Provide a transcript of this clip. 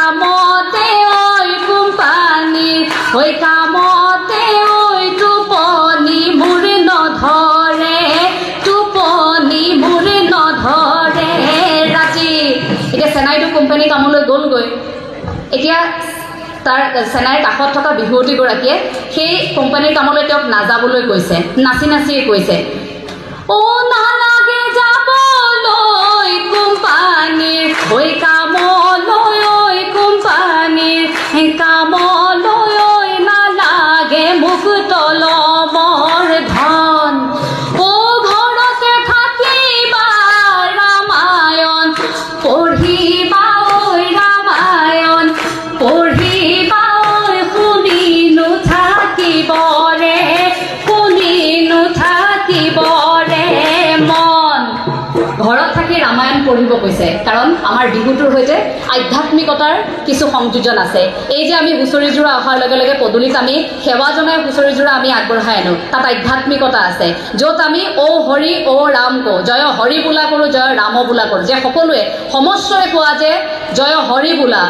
কামতে ঐ কোম্পানী হৈ কামতে ঐ টোপনি মোৰ নধৰে টোপনি মোৰ নধৰে ৰাতি এতিয়া চেনাইটো কোম্পানী কামলৈ গ'লগৈ এতিয়া তাৰ চেনাইৰ কাষত থকা বিহুৱতীগৰাকীয়ে সেই কোম্পানীৰ কামলৈ তেওঁক নাযাবলৈ কৈছে নাচি নাচিয়ে কৈছে ও নালাগে যাবলৈ কোম্পানীৰ হৈ কামলৈ ঐ কোম্পানীৰ কামলৈ ঐ নালাগে মোক তলমৰ ধন ও ঘৰতে থাকিবা ৰামায়ণ পঢ়িবা ঐ ৰামায়ণ পঢ়িবা ঐ শুনি নুথাকিবৰে মন ঘৰত থাকি ৰামায়ণ পঢ়িব কৈছে কাৰণ আমাৰ বিহুটোৰ সৈতে আধ্যাত্মিকতাৰ কিছু সংযোজন আছে এই যে আমি হুঁচৰিযোৰা অহাৰ লগে লগে পদূলিত আমি সেৱা জনাই হুঁচৰিযোৰা আমি আগবঢ়াই আনো তাত আধ্যাত্মিকতা আছে য'ত আমি ও হৰি ও ৰাম কওঁ জয় হৰি বোলা কৰোঁ জয় ৰাম বোলা কৰোঁ যে সকলোৱে সমস্বৰে কোৱা যে জয় হৰি বোলা